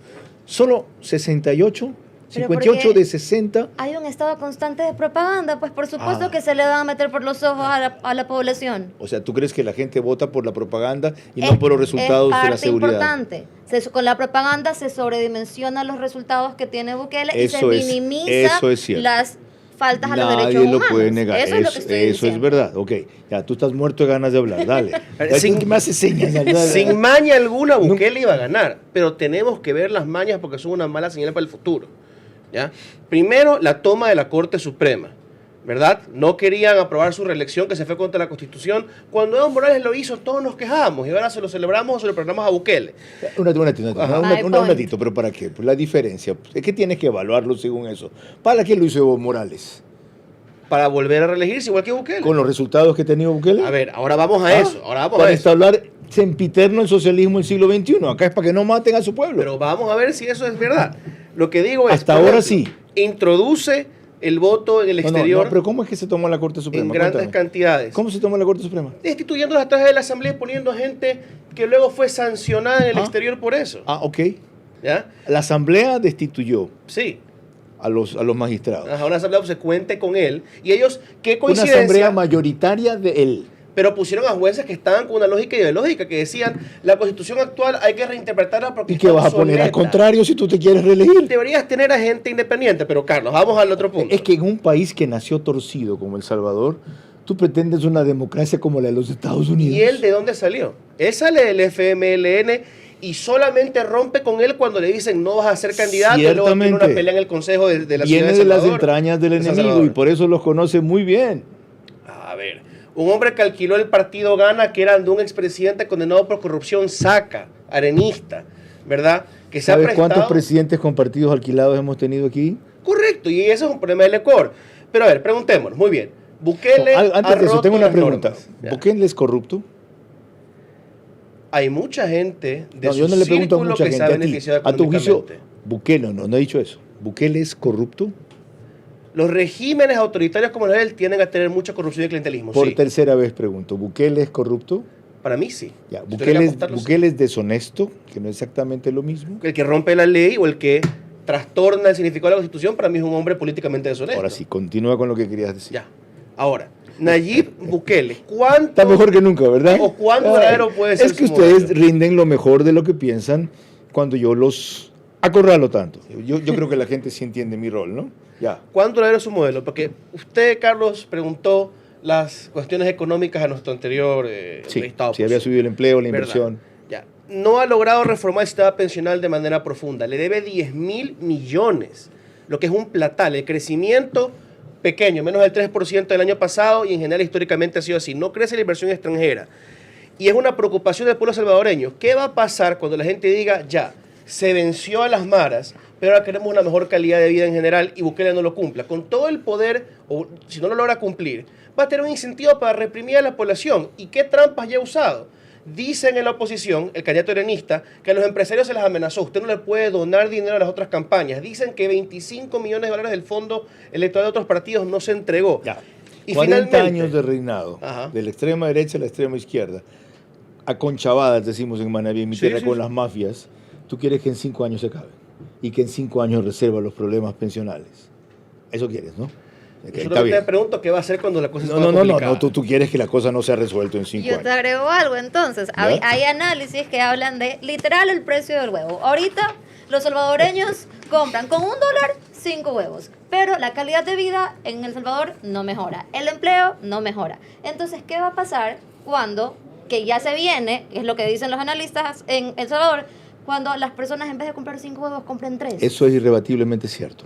S1: Solo 68, 58 de 60.
S6: Hay un estado constante de propaganda, pues por supuesto que se le van a meter por los ojos a la población.
S1: O sea, ¿tú crees que la gente vota por la propaganda y no por los resultados de la seguridad?
S6: Es importante. Con la propaganda se sobredimensiona los resultados que tiene Bukele y se minimiza las faltas a los derechos humanos.
S1: Nadie lo puede negar.
S6: Eso es lo que estoy diciendo.
S1: Eso es verdad. Ok, ya, tú estás muerto de ganas de hablar. Dale. Me hace señas.
S7: Sin maña alguna, Bukele iba a ganar. Pero tenemos que ver las mañas porque son una mala señal para el futuro. ¿Ya? Primero, la toma de la Corte Suprema, ¿verdad? No querían aprobar su reelección, que se fue contra la Constitución. Cuando Evo Morales lo hizo, todos nos quejamos y ahora se lo celebramos o se lo perdonamos a Bukele.
S1: Un ratito, pero ¿para qué? Pues la diferencia, es que tienes que evaluarlo según eso. ¿Para qué lo hizo Evo Morales?
S7: Para volver a reelegirse igual que Bukele.
S1: ¿Con los resultados que ha tenido Bukele?
S7: A ver, ahora vamos a eso.
S1: Para instaurar sempiterno el socialismo del siglo XXI. Acá es para que no maten a su pueblo.
S7: Pero vamos a ver si eso es verdad. Lo que digo es...
S1: Hasta ahora sí.
S7: Introduce el voto en el exterior.
S1: No, pero ¿cómo es que se tomó la Corte Suprema?
S7: En grandes cantidades.
S1: ¿Cómo se tomó la Corte Suprema?
S7: Destituyendo las trajes de la Asamblea y poniendo gente que luego fue sancionada en el exterior por eso.
S1: Ok.
S7: ¿Ya?
S1: La Asamblea destituyó.
S7: Sí.
S1: A los magistrados.
S7: Ajá, una Asamblea obsecuente con él. Y ellos, qué coincidencia.
S1: Una Asamblea mayoritaria de él.
S7: Pero pusieron a jueces que estaban con una lógica ideológica, que decían, la Constitución actual hay que reinterpretarla porque
S1: ¿y qué vas a poner al contrario si tú te quieres reelegir?
S7: Deberías tener a gente independiente, pero Carlos, vamos al otro punto.
S1: Es que en un país que nació torcido como El Salvador, tú pretendes una democracia como la de los Estados Unidos.
S7: ¿Y él de dónde salió? Él sale del FMLN y solamente rompe con él cuando le dicen no vas a ser candidato y luego tiene una pelea en el Consejo de la Ciudad de
S1: Viene de las entrañas del enemigo y por eso los conoce muy bien.
S7: A ver... Un hombre que alquiló el partido Gana, que era de un expresidente condenado por corrupción, Saca, arenista, ¿verdad? Que se
S1: ¿Sabes cuántos presidentes con partidos alquilados hemos tenido aquí?
S7: Correcto, y ese es un problema del ECOR. Pero a ver, preguntémonos, muy bien. Bukele
S1: antes de eso, tengo una pregunta. ¿Bukele es corrupto?
S7: Hay mucha gente de
S1: yo no le pregunto a mucha gente,
S7: a
S1: tu juicio, Bukele, no he dicho eso. ¿Bukele es corrupto?
S7: Los regímenes autoritarios como él tienden a tener mucha corrupción y clientelismo.
S1: Por tercera vez pregunto, ¿Bukele es corrupto?
S7: Para mí sí.
S1: Ya, ¿Bukele es deshonesto, que no es exactamente lo mismo?
S7: El que rompe la ley o el que trastorna el significado de la Constitución, para mí es un hombre políticamente deshonesto.
S1: Ahora sí, continúa con lo que querías decir.
S7: Ya. Ahora, Nayib Bukele, ¿cuánto?
S1: Está mejor que nunca, ¿verdad?
S7: ¿O cuánto verdadero puede ser?
S1: Es que ustedes rinden lo mejor de lo que piensan cuando yo los acorralo tanto. Yo creo que la gente sí entiende mi rol, ¿no? Ya.
S7: ¿Cuánto era su modelo? Porque usted, Carlos, preguntó las cuestiones económicas a nuestro anterior
S1: entrevistado. Sí, había subido el empleo, la inversión.
S7: Ya. No ha logrado reformar el sistema pensional de manera profunda. Le debe 10.000 millones, lo que es un platal. El crecimiento pequeño, menos del 3% del año pasado y en general históricamente ha sido así. No crece la inversión extranjera. Y es una preocupación del pueblo salvadoreño. ¿Qué va a pasar cuando la gente diga, ya, se venció a las maras, pero ahora queremos una mejor calidad de vida en general y Bukele no lo cumpla? Con todo el poder, o si no lo logra cumplir, va a tener un incentivo para reprimir a la población. ¿Y qué trampas ya ha usado? Dicen en la oposición, el candidato arenista, que a los empresarios se les amenazó. Usted no le puede donar dinero a las otras campañas. Dicen que 25 millones de dólares del fondo electoral de otros partidos no se entregó.
S1: Ya.
S7: Y
S1: 40 años de reinado,
S7: Ajá.
S1: de la extrema derecha a la extrema izquierda, aconchavadas, decimos en Manaví, en mi tierra, con las mafias. Tú quieres que en 5 años se acabe y que en 5 años resuelva los problemas pensionales. Eso quieres, ¿no?
S7: Yo te pregunto qué va a hacer cuando la cosa está
S1: No, tú quieres que la cosa no sea resuelta en 5 años.
S6: Yo te agrego algo entonces. Hay análisis que hablan de literal el precio del huevo. Ahorita los salvadoreños compran con $1 5 huevos, pero la calidad de vida en El Salvador no mejora, el empleo no mejora. Entonces, ¿qué va a pasar cuando, que ya se viene, es lo que dicen los analistas en El Salvador, cuando las personas en vez de comprar 5 huevos compren 3?
S1: Eso es irrebatiblemente cierto.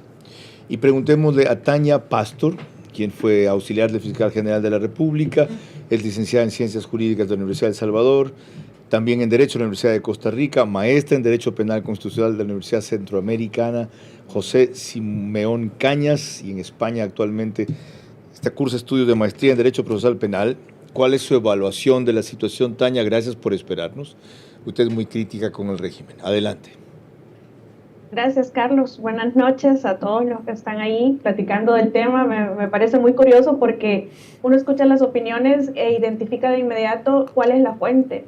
S1: Y preguntémosle a Tania Pastor, quien fue auxiliar del Fiscal General de la República, es licenciada en Ciencias Jurídicas de la Universidad de El Salvador, también en Derecho de la Universidad de Costa Rica, maestra en Derecho Penal Constitucional de la Universidad Centroamericana José Simeón Cañas, y en España actualmente cursa estudios de maestría en Derecho Procesal Penal. ¿Cuál es su evaluación de la situación, Tania? Gracias por esperarnos. Usted es muy crítica con el régimen. Adelante.
S11: Gracias, Carlos. Buenas noches a todos los que están ahí platicando del tema. Me parece muy curioso porque uno escucha las opiniones e identifica de inmediato cuál es la fuente.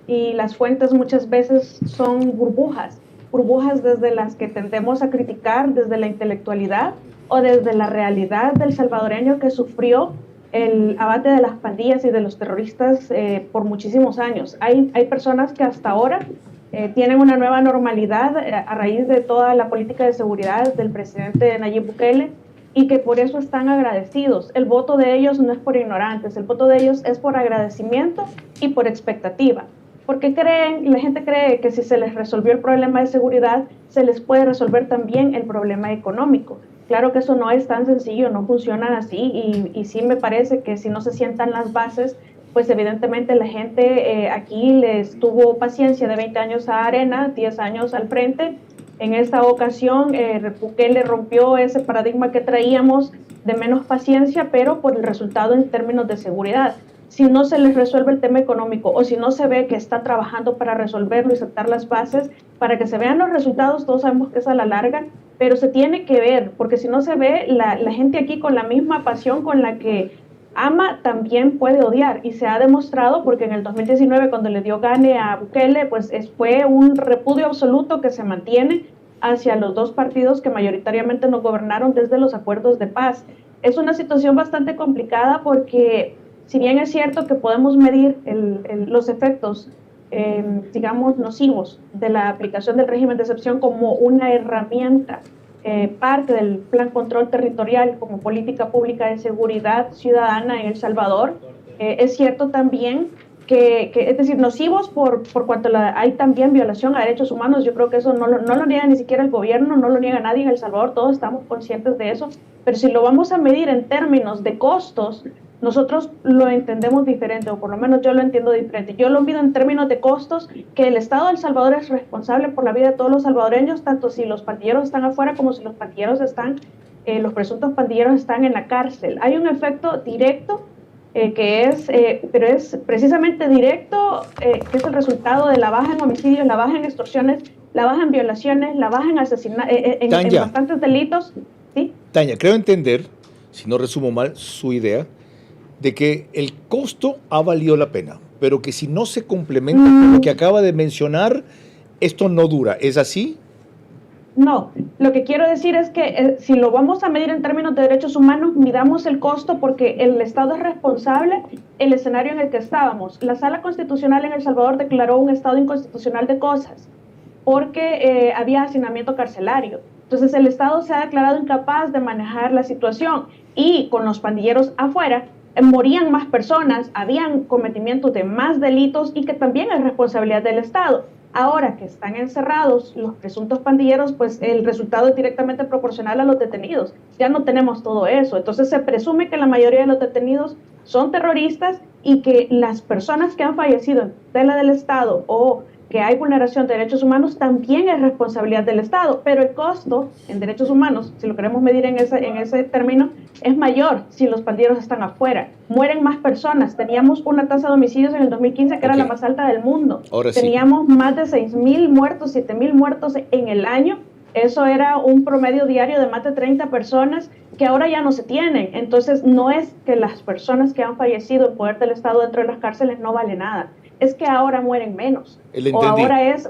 S11: Y las fuentes muchas veces son burbujas desde las que tendemos a criticar desde la intelectualidad o desde la realidad del salvadoreño que sufrió el abate de las pandillas y de los terroristas por muchísimos años. Hay personas que hasta ahora tienen una nueva normalidad a raíz de toda la política de seguridad del presidente Nayib Bukele y que por eso están agradecidos. El voto de ellos no es por ignorantes, el voto de ellos es por agradecimiento y por expectativa. Porque la gente cree que si se les resolvió el problema de seguridad, se les puede resolver también el problema económico. Claro que eso no es tan sencillo, no funciona así y sí me parece que si no se sientan las bases, pues evidentemente la gente aquí les tuvo paciencia de 20 años a Arena, 10 años al frente. En esta ocasión, Bukele rompió ese paradigma que traíamos de menos paciencia, pero por el resultado en términos de seguridad. Si no se les resuelve el tema económico o si no se ve que está trabajando para resolverlo y sentar las bases para que se vean los resultados, todos sabemos que es a la larga, pero se tiene que ver, porque si no se ve, la gente aquí con la misma pasión con la que ama también puede odiar, y se ha demostrado porque en el 2019 cuando le dio gane a Bukele, pues fue un repudio absoluto que se mantiene hacia los dos partidos que mayoritariamente nos gobernaron desde los acuerdos de paz. Es una situación bastante complicada porque si bien es cierto que podemos medir los efectos, digamos, nocivos de la aplicación del régimen de excepción como una herramienta, parte del Plan Control Territorial como política pública de seguridad ciudadana en El Salvador, es cierto también que es decir, nocivos por cuanto hay también violación a derechos humanos. Yo creo que eso no lo niega ni siquiera el gobierno, no lo niega nadie en El Salvador, todos estamos conscientes de eso, pero si lo vamos a medir en términos de costos, nosotros lo entendemos diferente, o por lo menos yo lo entiendo diferente. Yo lo mido en términos de costos, que el Estado de El Salvador es responsable por la vida de todos los salvadoreños, tanto si los pandilleros están afuera como si los pandilleros los presuntos pandilleros están en la cárcel. Hay un efecto directo, pero es precisamente directo, que es el resultado de la baja en homicidios, la baja en extorsiones, la baja en violaciones, la baja en asesinatos, en bastantes delitos. ¿Sí?
S1: Tania, creo entender, si no resumo mal su idea, de que el costo ha valido la pena, pero que si no se complementa con lo que acaba de mencionar, esto no dura. ¿Es así?
S11: No, lo que quiero decir es que si lo vamos a medir en términos de derechos humanos, midamos el costo porque el Estado es responsable el escenario en el que estábamos. La Sala Constitucional en El Salvador declaró un estado inconstitucional de cosas porque había hacinamiento carcelario. Entonces el Estado se ha declarado incapaz de manejar la situación y con los pandilleros afuera, morían más personas, habían cometimientos de más delitos y que también es responsabilidad del Estado. Ahora que están encerrados los presuntos pandilleros, pues el resultado es directamente proporcional a los detenidos. Ya no tenemos todo eso. Entonces se presume que la mayoría de los detenidos son terroristas y que las personas que han fallecido en tutela del Estado o que hay vulneración de derechos humanos, también es responsabilidad del Estado, pero el costo en derechos humanos, si lo queremos medir en ese término, es mayor si los pandilleros están afuera. Mueren más personas. Teníamos una tasa de homicidios en el 2015 que era la más alta del mundo.
S1: Ahora
S11: Teníamos más de 6.000 muertos, 7.000 muertos en el año. Eso era un promedio diario de más de 30 personas que ahora ya no se tienen. Entonces, no es que las personas que han fallecido en poder del Estado dentro de las cárceles no vale nada. Es que ahora mueren menos. O ahora es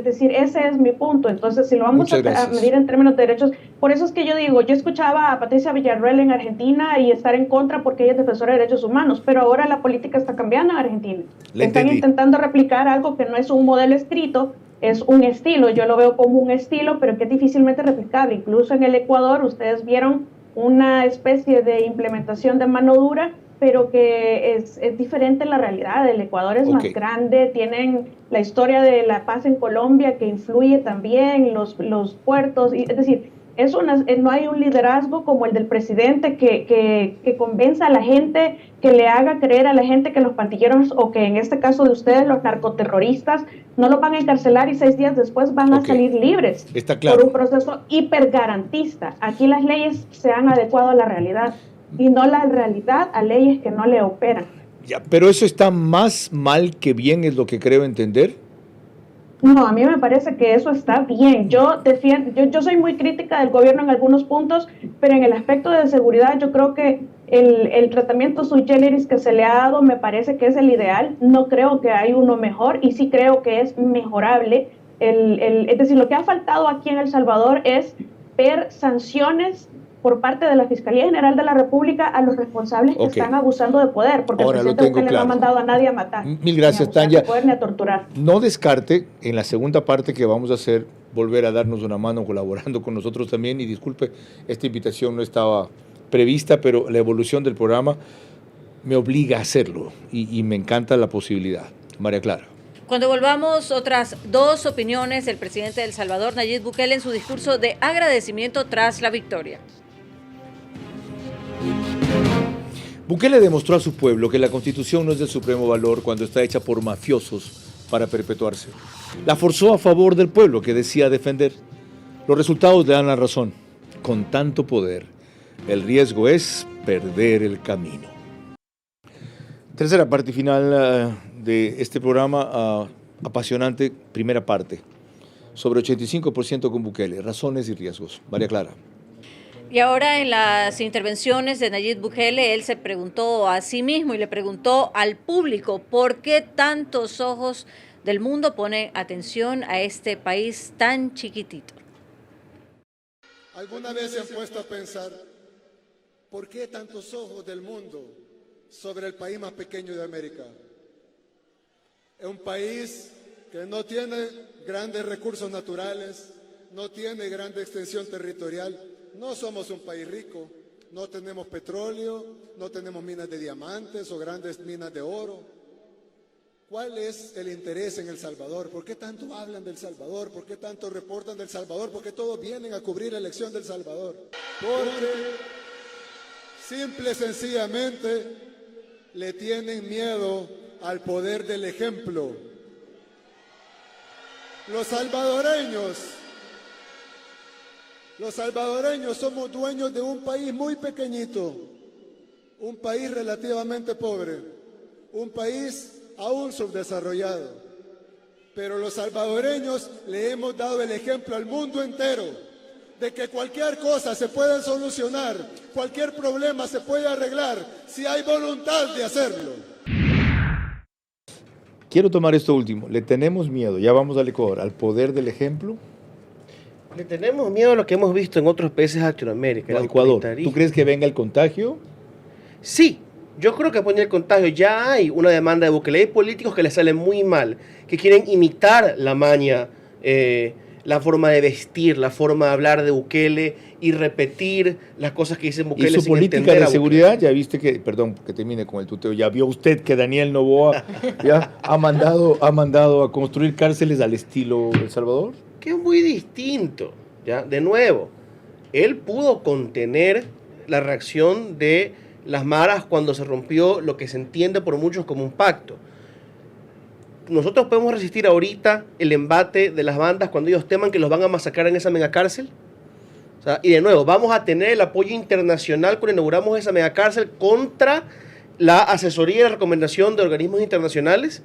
S11: decir, ese es mi punto. Entonces, si lo vamos a medir en términos de derechos, por eso es que yo digo, yo escuchaba a Patricia Villarroel en Argentina y estar en contra porque ella es defensora de derechos humanos, pero ahora la política está cambiando en Argentina. Están intentando replicar algo que no es un modelo escrito, es un estilo. Yo lo veo como un estilo, pero que es difícilmente replicable. Incluso en el Ecuador, ustedes vieron una especie de implementación de mano dura, pero que es diferente en la realidad. El Ecuador es más grande, tienen la historia de la paz en Colombia que influye también, los puertos, es decir, no hay un liderazgo como el del presidente que convenza a la gente, que le haga creer a la gente que los pandilleros, o que en este caso de ustedes, los narcoterroristas, no los van a encarcelar y 6 días después van a salir libres.
S1: Está claro.
S11: Por un proceso hipergarantista. Aquí las leyes se han adecuado a la realidad y no la realidad a leyes que no le operan.
S1: Ya, pero eso está más mal que bien, es lo que creo entender.
S11: No, a mí me parece que eso está bien. Yo soy muy crítica del gobierno en algunos puntos, pero en el aspecto de seguridad yo creo que el tratamiento sui generis que se le ha dado me parece que es el ideal. No creo que hay uno mejor y sí creo que es mejorable. Es decir, lo que ha faltado aquí en El Salvador es ver sanciones por parte de la Fiscalía General de la República a los responsables que están abusando de poder, porque
S1: ahora
S11: el presidente Bukele no ha mandado a nadie a matar.
S1: Mil gracias, Tanya.
S11: Ni a poder ni a torturar.
S1: No descarte, en la segunda parte que vamos a hacer, volver a darnos una mano colaborando con nosotros también, y disculpe, esta invitación no estaba prevista, pero la evolución del programa me obliga a hacerlo, y me encanta la posibilidad. María Clara.
S4: Cuando volvamos, otras 2 opiniones del presidente de El Salvador, Nayib Bukele, en su discurso de agradecimiento tras la victoria.
S1: Bukele demostró a su pueblo que la Constitución no es de supremo valor cuando está hecha por mafiosos para perpetuarse. La forzó a favor del pueblo que decía defender. Los resultados le dan la razón. Con tanto poder, el riesgo es perder el camino. Tercera parte final de este programa, apasionante, primera parte, sobre 85% con Bukele, razones y riesgos. María Clara.
S4: Y ahora en las intervenciones de Nayib Bukele, él se preguntó a sí mismo y le preguntó al público por qué tantos ojos del mundo ponen atención a este país tan chiquitito.
S8: ¿Alguna vez se han puesto a pensar por qué tantos ojos del mundo sobre el país más pequeño de América? Es un país que no tiene grandes recursos naturales, no tiene grande extensión territorial. No somos un país rico, no tenemos petróleo, no tenemos minas de diamantes o grandes minas de oro. ¿Cuál es el interés en El Salvador? ¿Por qué tanto hablan del Salvador? ¿Por qué tanto reportan del Salvador? ¿Por qué todos vienen a cubrir la elección del Salvador? Porque simple y sencillamente le tienen miedo al poder del ejemplo. Los salvadoreños somos dueños de un país muy pequeñito, un país relativamente pobre, un país aún subdesarrollado. Pero los salvadoreños le hemos dado el ejemplo al mundo entero de que cualquier cosa se puede solucionar, cualquier problema se puede arreglar si hay voluntad de hacerlo.
S1: Quiero tomar esto último. Le tenemos miedo, ya vamos al Ecuador, al poder del ejemplo.
S7: Le tenemos miedo a lo que hemos visto en otros países de Latinoamérica.
S1: No, Ecuador. ¿Tú crees que venga el contagio?
S7: Sí, yo creo que pone el contagio. Ya hay una demanda de Bukele. Hay políticos que les sale muy mal, que quieren imitar la maña, la forma de vestir, la forma de hablar de Bukele y repetir las cosas que dice Bukele.
S1: Y su política de seguridad, ya viste que, perdón, que termine con el tuteo, ya vio usted que Daniel Noboa ya ha mandado a construir cárceles al estilo El Salvador.
S7: Que es muy distinto, ¿ya? De nuevo, él pudo contener la reacción de las maras cuando se rompió lo que se entiende por muchos como un pacto. ¿nosotros podemos resistir ahorita el embate de las bandas cuando ellos teman que los van a masacrar en esa megacárcel? O sea, y de nuevo, vamos a tener el apoyo internacional cuando inauguramos esa megacárcel contra la asesoría y la recomendación de organismos internacionales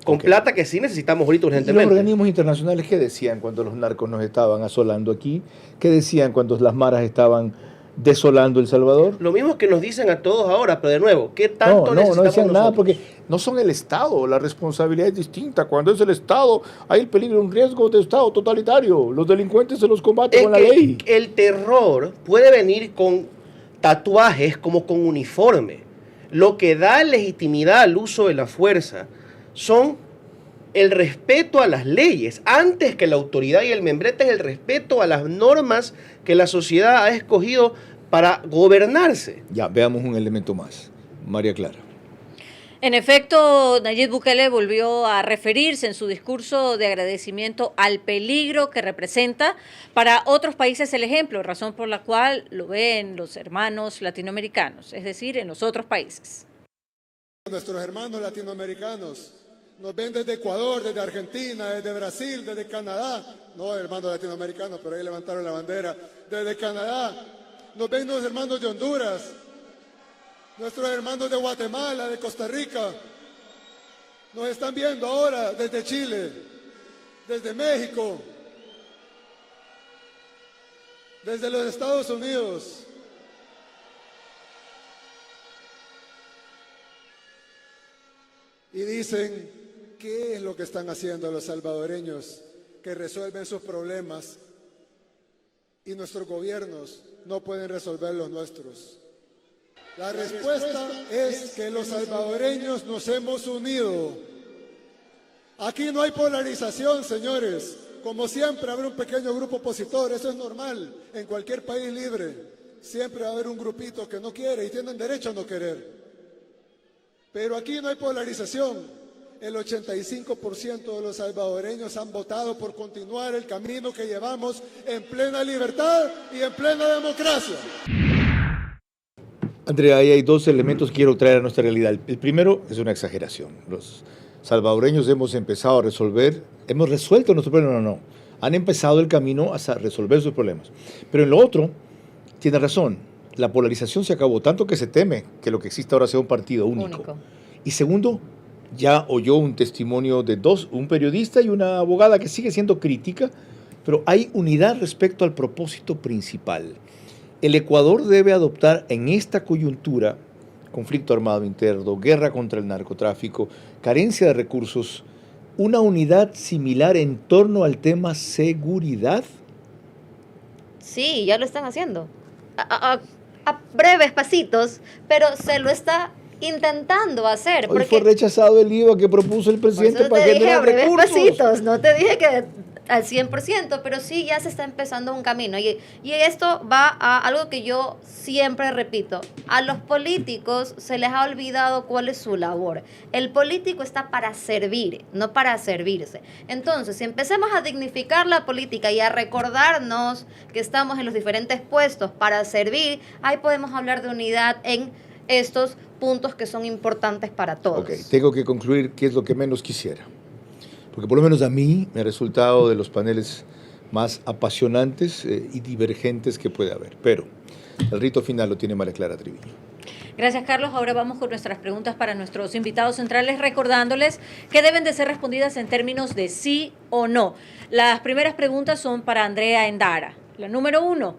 S7: con plata que sí necesitamos ahorita urgentemente.
S1: ¿Y los organismos internacionales qué decían cuando los narcos nos estaban asolando aquí? ¿Qué decían cuando las maras estaban desolando El Salvador?
S7: Lo mismo que nos dicen a todos ahora, pero de nuevo, ¿qué tanto necesitamos
S1: no decían
S7: nosotros?
S1: nada porque no son el Estado, la responsabilidad es distinta. Cuando es el Estado, hay el peligro, un riesgo de Estado totalitario. Los delincuentes se los combate con la ley.
S7: El terror puede venir con tatuajes como con uniforme. Lo que da legitimidad al uso de la fuerza son el respeto a las leyes. Antes que la autoridad y el membrete es el respeto a las normas que la sociedad ha escogido para gobernarse.
S1: Ya, veamos un elemento más. María Clara.
S4: En efecto, Nayib Bukele volvió a referirse en su discurso de agradecimiento al peligro que representa para otros países el ejemplo, razón por la cual lo ven los hermanos latinoamericanos, es decir, en los otros países.
S8: Nuestros hermanos latinoamericanos nos ven desde Ecuador, desde Argentina, desde Brasil, desde Canadá. No, hermanos latinoamericanos, pero ahí levantaron la bandera. Desde Canadá. Nos ven los hermanos de Honduras, nuestros hermanos de Guatemala, de Costa Rica. Nos están viendo ahora desde Chile, desde México, desde los Estados Unidos. Y dicen, ¿qué es lo que están haciendo los salvadoreños que resuelven sus problemas y nuestros gobiernos no pueden resolver los nuestros? La respuesta es que los salvadoreños nos hemos unido. Aquí no hay polarización, señores. Como siempre habrá un pequeño grupo opositor, eso es normal. En cualquier país libre siempre va a haber un grupito que no quiere y tienen derecho a no querer. Pero aquí no hay polarización. El 85% de los salvadoreños han votado por continuar el camino que llevamos en plena libertad y en plena democracia.
S1: Andrea, ahí hay dos elementos que quiero traer a nuestra realidad. El primero es una exageración. Los salvadoreños hemos empezado a resolver, hemos resuelto nuestro problema, no. Han empezado el camino a resolver sus problemas. Pero en lo otro, tiene razón, la polarización se acabó, tanto que se teme que lo que existe ahora sea un partido único. Y segundo, ya oyó un testimonio de un periodista y una abogada que sigue siendo crítica, pero hay unidad respecto al propósito principal. El Ecuador debe adoptar en esta coyuntura, conflicto armado interno, guerra contra el narcotráfico, carencia de recursos, una unidad similar en torno al tema seguridad.
S6: Sí, ya lo están haciendo. A breves pasitos, pero se lo está intentando hacer.
S1: Hoy fue rechazado el IVA que propuso el presidente para generar recursos.
S6: Pasitos, no te dije que al 100%, pero sí ya se está empezando un camino. Y esto va a algo que yo siempre repito. A los políticos se les ha olvidado cuál es su labor. El político está para servir, no para servirse. Entonces, si empecemos a dignificar la política y a recordarnos que estamos en los diferentes puestos para servir, ahí podemos hablar de unidad en estos puntos que son importantes para todos.
S1: Ok, tengo que concluir qué es lo que menos quisiera. Porque por lo menos a mí me ha resultado de los paneles más apasionantes y divergentes que puede haber. Pero el rito final lo tiene María Clara Triviño.
S4: Gracias, Carlos. Ahora vamos con nuestras preguntas para nuestros invitados centrales, recordándoles que deben de ser respondidas en términos de sí o no. Las primeras preguntas son para Andrea Endara. La número 1.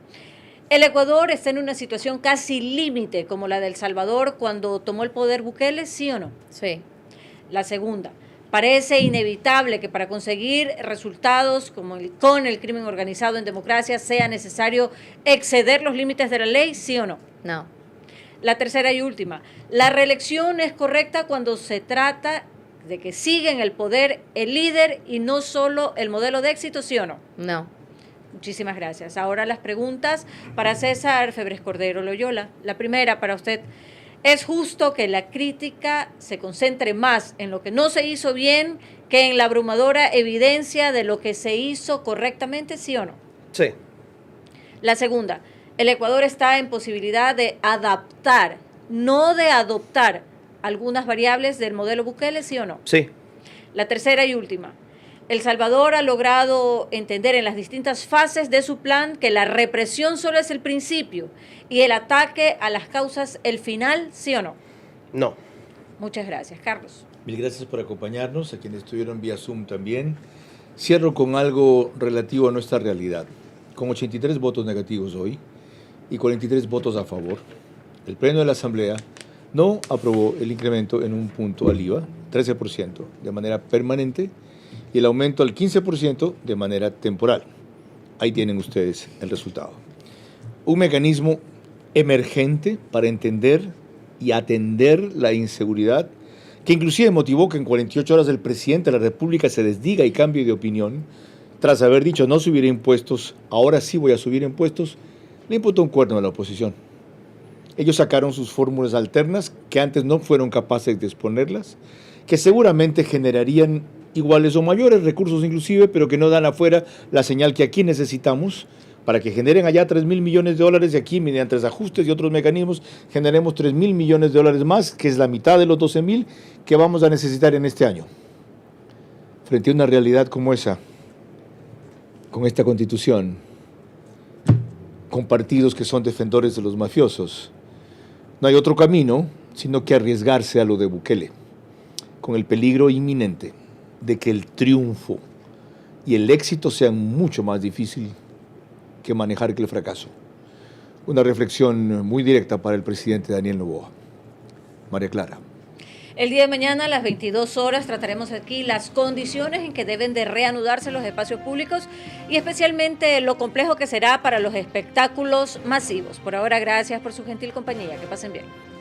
S4: ¿El Ecuador está en una situación casi límite como la de El Salvador cuando tomó el poder Bukele, sí o no?
S6: Sí.
S4: La segunda. ¿Parece inevitable que para conseguir resultados como con el crimen organizado en democracia sea necesario exceder los límites de la ley, sí o no?
S6: No.
S4: La tercera y última. ¿La reelección es correcta cuando se trata de que siga en el poder el líder y no solo el modelo de éxito, sí o no?
S6: No.
S4: Muchísimas gracias. Ahora las preguntas para César Febres Cordero Loyola. La primera para usted. ¿Es justo que la crítica se concentre más en lo que no se hizo bien que en la abrumadora evidencia de lo que se hizo correctamente, sí o no?
S7: Sí.
S4: La segunda, el Ecuador está en posibilidad de adaptar, no de adoptar, algunas variables del modelo Bukele, sí o no?
S7: Sí.
S4: La tercera y última. El Salvador ha logrado entender en las distintas fases de su plan que la represión solo es el principio y el ataque a las causas el final, ¿sí o no?
S7: No.
S4: Muchas gracias. Carlos.
S1: Mil gracias por acompañarnos, a quienes estuvieron vía Zoom también. Cierro con algo relativo a nuestra realidad. Con 83 votos negativos hoy y 43 votos a favor, el Pleno de la Asamblea no aprobó el incremento en un punto al IVA, 13%, de manera permanente, y el aumento al 15% de manera temporal. Ahí tienen ustedes el resultado. Un mecanismo emergente para entender y atender la inseguridad, que inclusive motivó que en 48 horas el presidente de la República se desdiga y cambie de opinión, tras haber dicho no subiré impuestos, ahora sí voy a subir impuestos, le imputó un cuerno a la oposición. Ellos sacaron sus fórmulas alternas, que antes no fueron capaces de exponerlas, que seguramente generarían iguales o mayores recursos inclusive, pero que no dan afuera la señal que aquí necesitamos para que generen allá 3.000 millones de dólares y aquí, mediante ajustes y otros mecanismos, generemos 3.000 millones de dólares más, que es la mitad de los 12.000 que vamos a necesitar en este año. Frente a una realidad como esa, con esta Constitución, con partidos que son defensores de los mafiosos, no hay otro camino sino que arriesgarse a lo de Bukele, con el peligro inminente de que el triunfo y el éxito sean mucho más difícil que manejar que el fracaso. Una reflexión muy directa para el presidente Daniel Noboa. María Clara.
S4: El día de mañana a las 22 horas trataremos aquí las condiciones en que deben de reanudarse los espacios públicos y especialmente lo complejo que será para los espectáculos masivos. Por ahora, gracias por su gentil compañía. Que pasen bien.